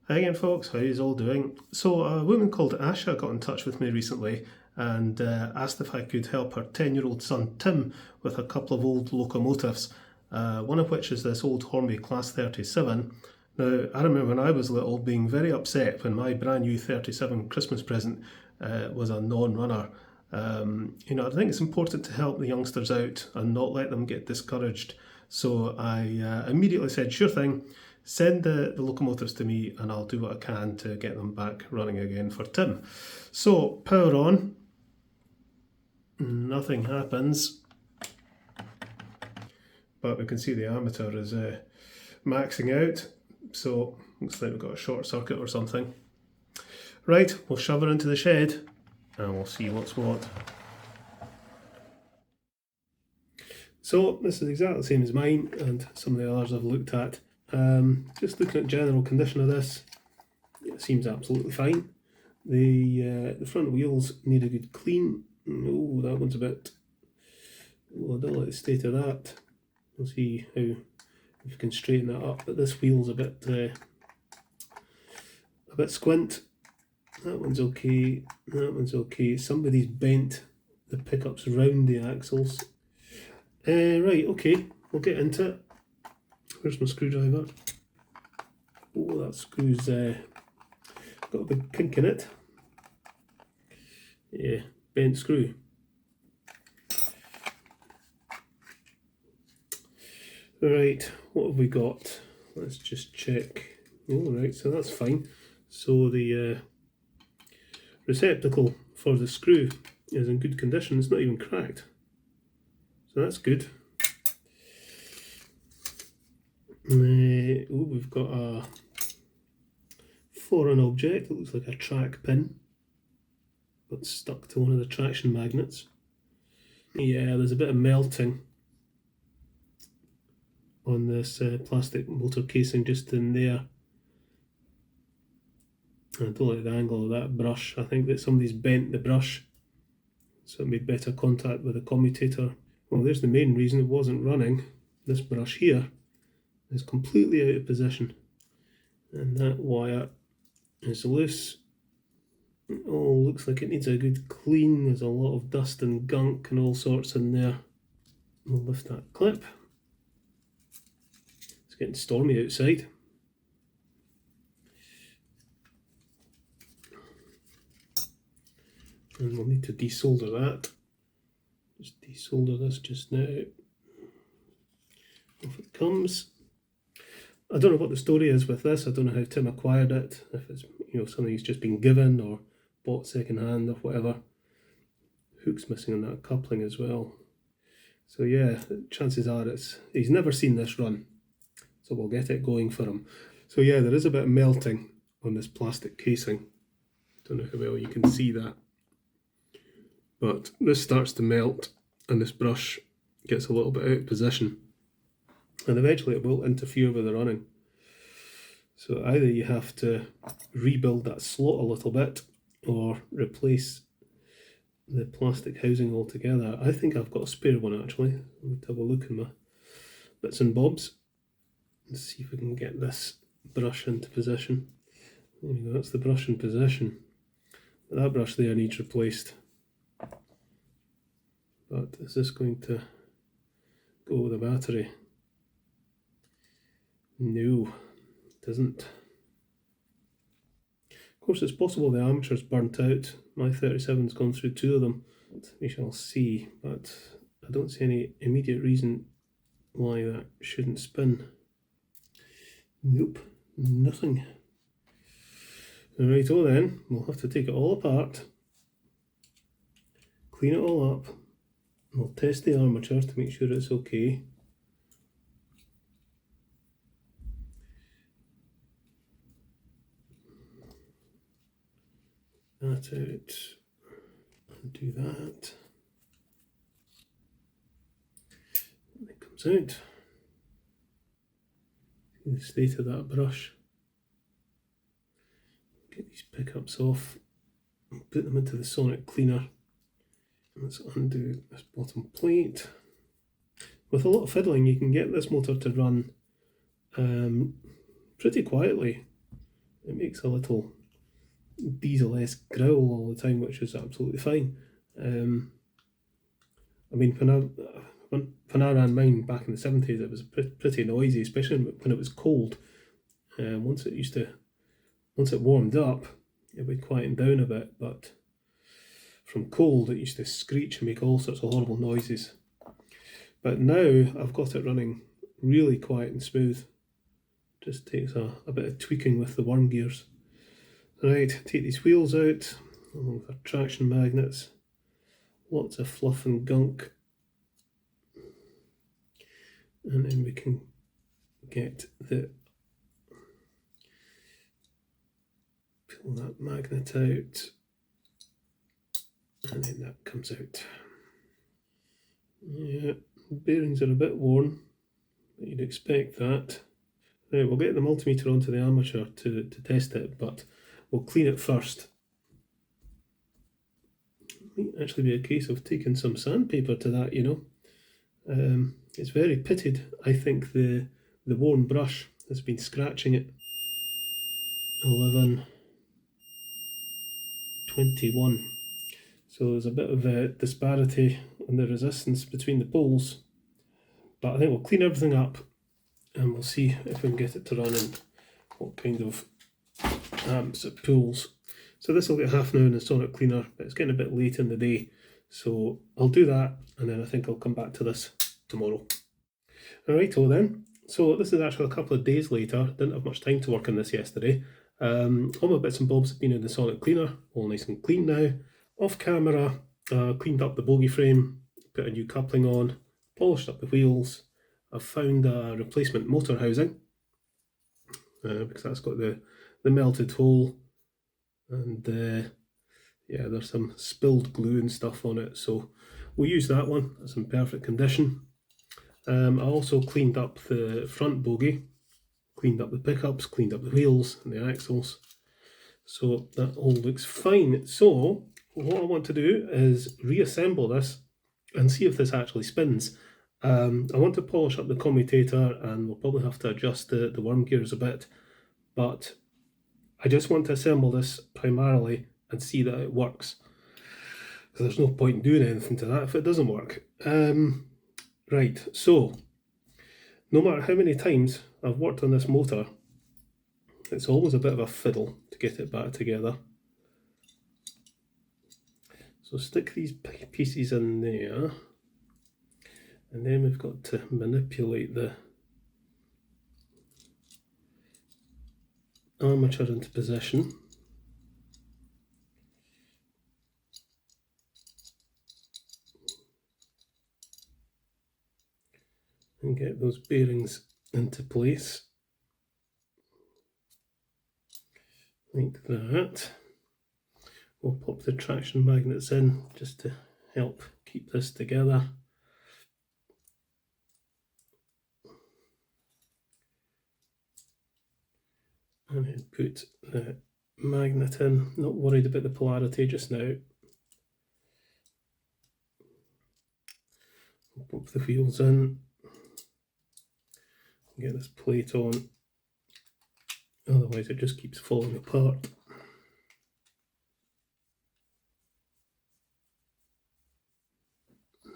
Hi again folks, how you all doing? So a woman called Asha got in touch with me recently and asked if I could help her 10-year-old son Tim with a couple of old locomotives, one of which is this old Hornby Class 37. Now I remember when I was little being very upset when my brand new 37 Christmas present was a non-runner. I think it's important to help the youngsters out and not let them get discouraged. So I immediately said, sure thing, send the locomotives to me and I'll do what I can to get them back running again for Tim. So power on, nothing happens, but we can see the ammeter is maxing out, so looks like we've got a short circuit or something. Right, we'll shove her into the shed and we'll see what's what. So this is exactly the same as mine and some of the others I've looked at. Just looking at general condition of this, it seems absolutely fine. The front wheels need a good clean. Oh, that one's a bit. Oh, I don't like the state of that. We'll see how if you can straighten that up. But this wheel's a bit squint. That one's okay. That one's okay. Somebody's bent the pickups round the axles. Right, okay, we'll get into it. Where's my screwdriver? Oh, that screw's got a big kink in it. Yeah, bent screw. Right, what have we got? Let's just check. All right, so that's fine. So the receptacle for the screw is in good condition. It's not even cracked. So that's good. We've got a foreign object. It looks like a track pin, but stuck to one of the traction magnets. Yeah, there's a bit of melting on this plastic motor casing just in there. I don't like the angle of that brush. I think that somebody's bent the brush so it made better contact with the commutator. Well, there's the main reason it wasn't running. This brush here is completely out of position and that wire is loose. Oh, looks like it needs a good clean. There's a lot of dust and gunk and all sorts in there. We'll lift that clip. It's getting stormy outside. And we'll need to desolder that. Just desolder this just now. Off it comes. I don't know what the story is with this. I don't know how Tim acquired it. If it's something he's just been given or bought second hand or whatever. Hook's missing on that coupling as well. So yeah, chances are he's never seen this run. So we'll get it going for him. So yeah, there is a bit of melting on this plastic casing. Don't know how well you can see that. But this starts to melt and this brush gets a little bit out of position. And eventually it will interfere with the running. So either you have to rebuild that slot a little bit or replace the plastic housing altogether. I think I've got a spare one actually. Let's have a look in my bits and bobs. Let's see if we can get this brush into position. There we go, that's the brush in position. But that brush there needs replaced. But is this going to go with the battery? No, it doesn't. Of course, it's possible the armature's burnt out. My 37's gone through two of them. We shall see, but I don't see any immediate reason why that shouldn't spin. Nope, nothing. Righto then, we'll have to take it all apart, clean it all up. We'll test the armature to make sure it's okay. That out, undo that. And it comes out. See the state of that brush. Get these pickups off and put them into the sonic cleaner. Let's undo this bottom plate. With a lot of fiddling you can get this motor to run pretty quietly. it makes a little diesel-esque growl all the time, which is absolutely fine. I mean, when I ran mine back in the 70s, it was pretty noisy, especially when it was cold. Once it warmed up, it would quieten down a bit, but from cold it used to screech and make all sorts of horrible noises. But now I've got it running really quiet and smooth. Just takes a bit of tweaking with the worm gears. Right, take these wheels out, along with our traction magnets. Lots of fluff and gunk. And then we can get pull that magnet out, and then that comes out. Yeah, bearings are a bit worn, but you'd expect that. Right, we'll get the multimeter onto the armature to test it, but we'll clean it first. It might actually be a case of taking some sandpaper to that, you know. It's very pitted. I think the worn brush has been scratching it. 11, 21. So there's a bit of a disparity in the resistance between the poles. But I think we'll clean everything up and we'll see if we can get it to run and what kind of amps it pulls. So this will get half an hour in the sonic cleaner, but it's getting a bit late in the day. So I'll do that and then I think I'll come back to this tomorrow. Alrighto then. So this is actually a couple of days later. Didn't have much time to work on this yesterday. All my bits and bobs have been in the sonic cleaner, all nice and clean now. Off camera, cleaned up the bogie frame, put a new coupling on, polished up the wheels. I've found a replacement motor housing because that's got the melted hole, and yeah, there's some spilled glue and stuff on it, so we'll use that one. It's in perfect condition. I also cleaned up the front bogie, cleaned up the pickups, cleaned up the wheels and the axles, so that all looks fine. So what I want to do is reassemble this and see if this actually spins. I want to polish up the commutator and we'll probably have to adjust the worm gears a bit, but I just want to assemble this primarily and see that it works, because there's no point in doing anything to that if it doesn't work. Right, so no matter how many times I've worked on this motor, it's always a bit of a fiddle to get it back together. So stick these pieces in there, and then we've got to manipulate the armature into position. And get those bearings into place like that. We'll pop the traction magnets in just to help keep this together. And then put the magnet in. Not worried about the polarity just now. Pop the wheels in. Get this plate on, otherwise it just keeps falling apart.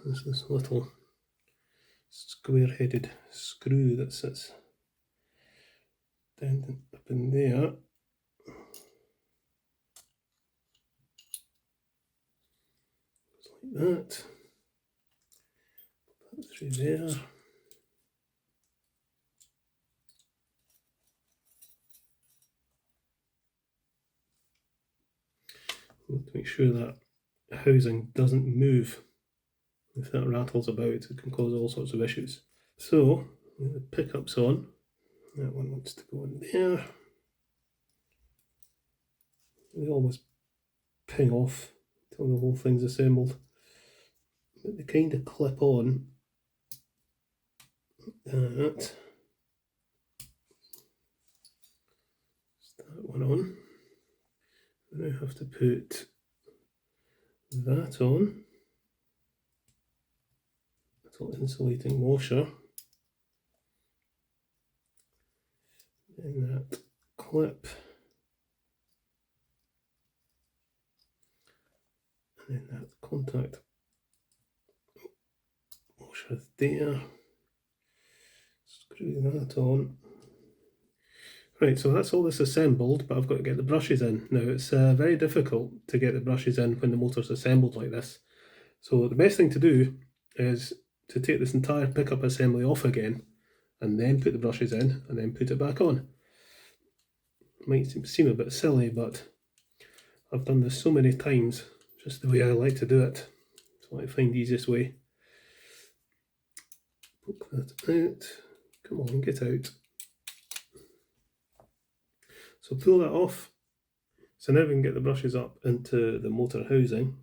There's this little square-headed screw that sits down up in there. Just like that. Put that through there. To make sure that housing doesn't move. If that rattles about, it can cause all sorts of issues. So, the pickup's on. That one wants to go in there. They always ping off until the whole thing's assembled. But they kind of clip on that. Just that one on. I now have to put that on. Little insulating washer. Then that clip and then that contact washer there. Screw that on. Right, so that's all this assembled, but I've got to get the brushes in. Now, it's very difficult to get the brushes in when the motor's assembled like this. So the best thing to do is to take this entire pickup assembly off again, and then put the brushes in, and then put it back on. It might seem a bit silly, but I've done this so many times, just the way I like to do it. So I find the easiest way. Poke that out. Come on, get out. So pull that off. So now we can get the brushes up into the motor housing.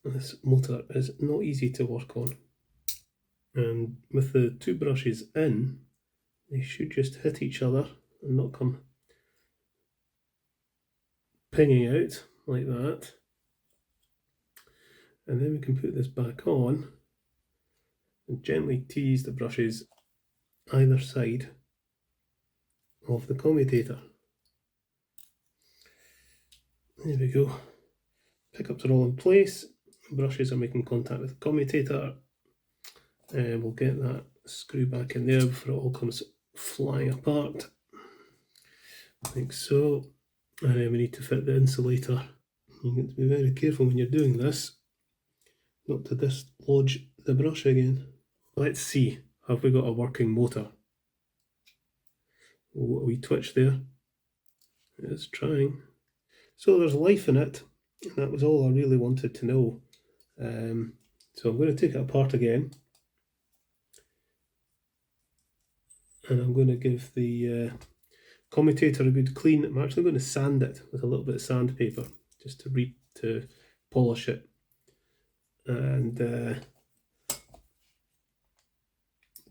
This motor is not easy to work on. And with the two brushes in, they should just hit each other and not come pinging out like that. And then we can put this back on and gently tease the brushes either side of the commutator. There we go. Pickups are all in place. Brushes are making contact with the commutator. And we'll get that screw back in there before it all comes flying apart. Like so. And then we need to fit the insulator. You need to be very careful when you're doing this, not to dislodge the brush again. Let's see, have we got a working motor? Oh, a wee twitch there. It's trying. So there's life in it, and that was all I really wanted to know. So I'm going to take it apart again, and I'm going to give the commutator a good clean. I'm actually going to sand it with a little bit of sandpaper just to polish it, and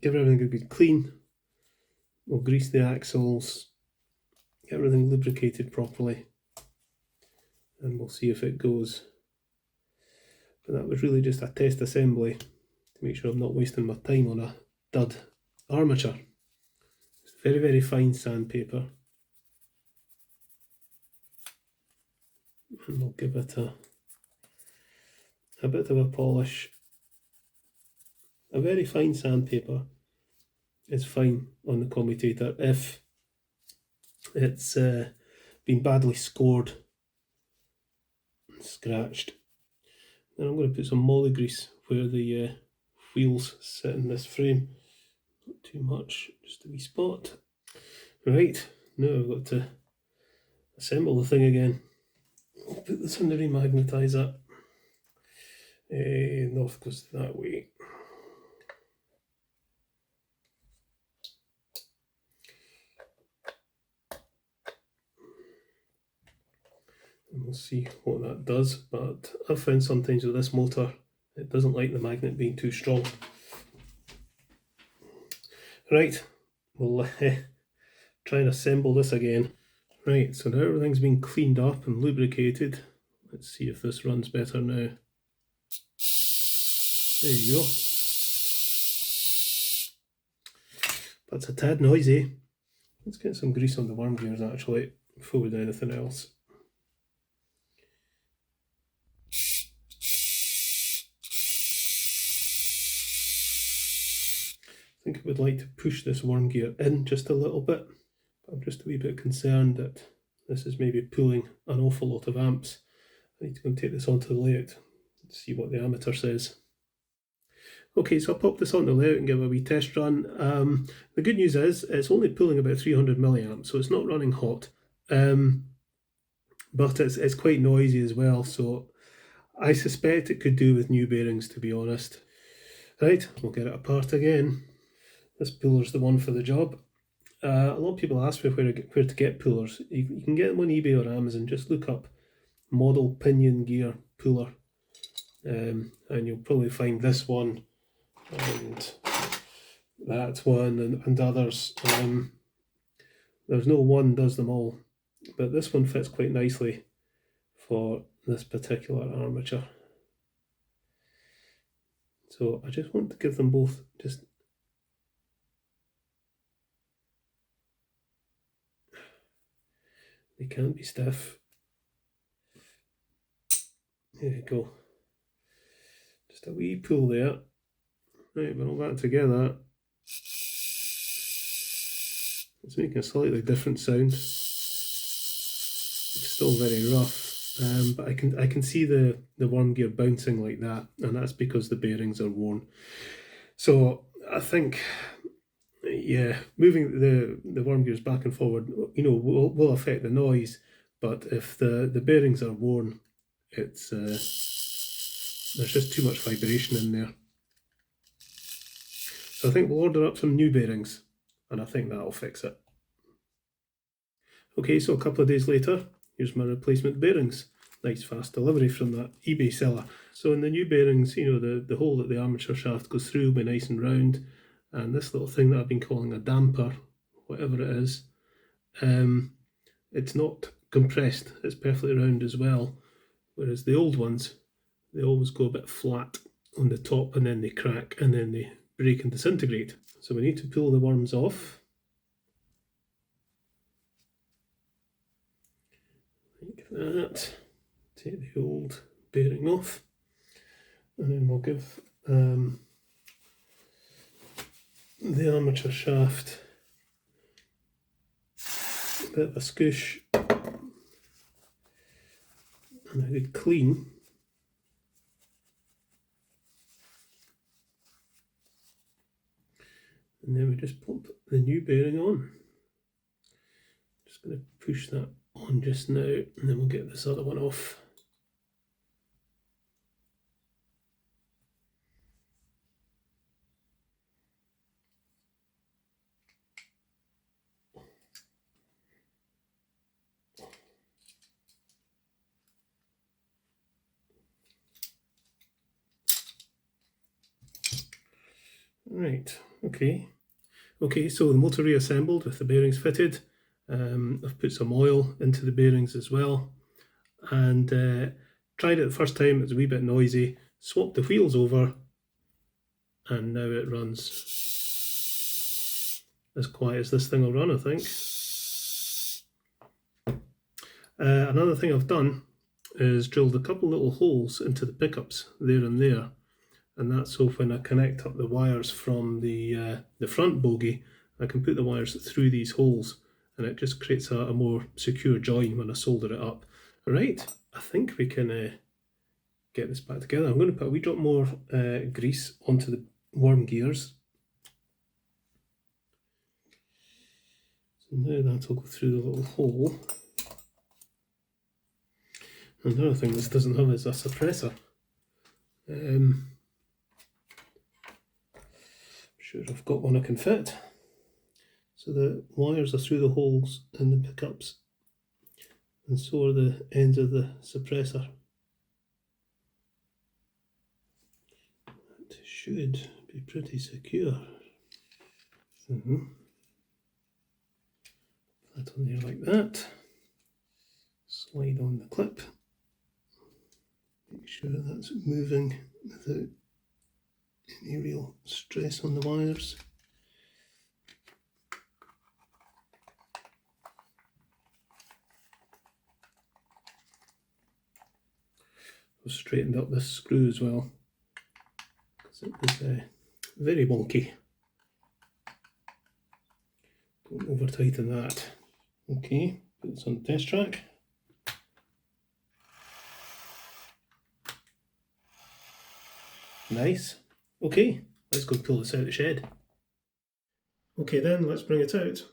give everything a good clean. We'll grease the axles, get everything lubricated properly, and we'll see if it goes. But that was really just a test assembly to make sure I'm not wasting my time on a dud armature. It's very, very fine sandpaper. And we'll give it a bit of a polish. A very fine sandpaper is fine on the commutator if it's been badly scored and scratched. Then I'm going to put some molly grease where the wheels sit in this frame. Not too much, just a wee spot. Right, now I've got to assemble the thing again. I'll put this in the remagnetizer. North goes that way. And we'll see what that does, but I've found sometimes with this motor it doesn't like the magnet being too strong. Right, we'll try and assemble this again. Right, so now everything's been cleaned up and lubricated. Let's see if this runs better now. There you go. That's a tad noisy. Let's get some grease on the worm gears actually before we do anything else. I think I would like to push this worm gear in just a little bit. I'm just a wee bit concerned that this is maybe pulling an awful lot of amps. I need to go and take this onto the layout and see what the ammeter says. Okay, so I'll pop this onto the layout and give a wee test run. The good news is it's only pulling about 300 milliamps, so it's not running hot. But it's quite noisy as well, so I suspect it could do with new bearings, to be honest. Right, we'll get it apart again. This puller's the one for the job. A lot of people ask me where to get pullers. You can get them on eBay or Amazon. Just look up model pinion gear puller, and you'll probably find this one and that one and others. There's no one does them all, but this one fits quite nicely for this particular armature. So I just want to give them both just they can't be stiff. There you go. Just a wee pull there. Right, but all that together, it's making a slightly different sound. It's still very rough, but I can see the worm gear bouncing like that, and that's because the bearings are worn. So I think, yeah, moving the worm gears back and forward, will affect the noise. But if the bearings are worn, it's there's just too much vibration in there. So I think we'll order up some new bearings, and I think that'll fix it. Okay, so a couple of days later, here's my replacement bearings. Nice fast delivery from that eBay seller. So in the new bearings, the hole that the armature shaft goes through will be nice and round, and this little thing that I've been calling a damper, whatever it is, it's not compressed, it's perfectly round as well, whereas the old ones, they always go a bit flat on the top, and then they crack, and then they break and disintegrate. So we need to pull the worms off. Like that. Take the old bearing off, and then we'll give the armature shaft a bit of a scoosh and a good clean. And then we just pop the new bearing on. Just going to push that on just now, and then we'll get this other one off. Right, okay, so the motor reassembled with the bearings fitted. I've put some oil into the bearings as well, and tried it the first time. It was a wee bit noisy. Swapped the wheels over, and now it runs as quiet as this thing will run, I think. Another thing I've done is drilled a couple little holes into the pickups there and there, and that's so when I connect up the wires from the front bogie, I can put the wires through these holes, and it just creates a more secure join when I solder it up. Right, I think we can get this back together. I'm going to put a wee drop more grease onto the worm gears. So now that'll go through the little hole. Another thing this doesn't have is a suppressor. I'm sure I've got one I can fit. So the wires are through the holes in the pickups, and so are the ends of the suppressor. That should be pretty secure. That on there like that. Slide on the clip. Make sure that's moving without any real stress on the wires. I've straightened up this screw as well, because it was very wonky. Don't over tighten that. Okay, put this on the test track. Nice. Okay, let's go pull this out of the shed. Okay then, let's bring it out.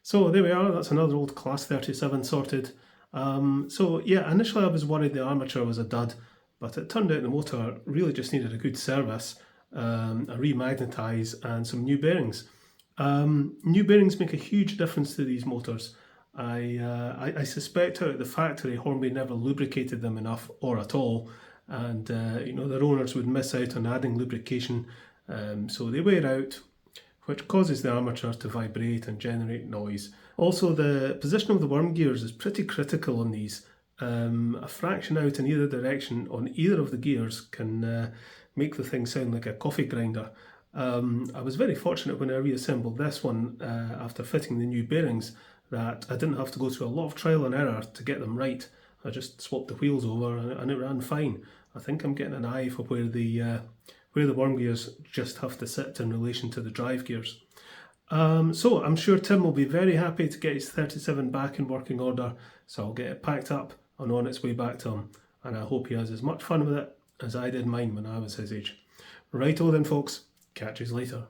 So there we are, that's another old Class 37 sorted. So yeah, initially I was worried the armature was a dud, but it turned out the motor really just needed a good service, a remagnetise and some new bearings. New bearings make a huge difference to these motors. I suspect out at the factory Hornby never lubricated them enough or at all, and their owners would miss out on adding lubrication, so they wear out, which causes the armature to vibrate and generate noise. Also, the position of the worm gears is pretty critical on these. A fraction out in either direction on either of the gears can make the thing sound like a coffee grinder. I was very fortunate when I reassembled this one after fitting the new bearings that I didn't have to go through a lot of trial and error to get them right. I just swapped the wheels over and it ran fine. I think I'm getting an eye for where the worm gears just have to sit in relation to the drive gears. So I'm sure Tim will be very happy to get his 37 back in working order, so I'll get it packed up and on its way back to him, and I hope he has as much fun with it as I did mine when I was his age. Righto then folks, catch you later.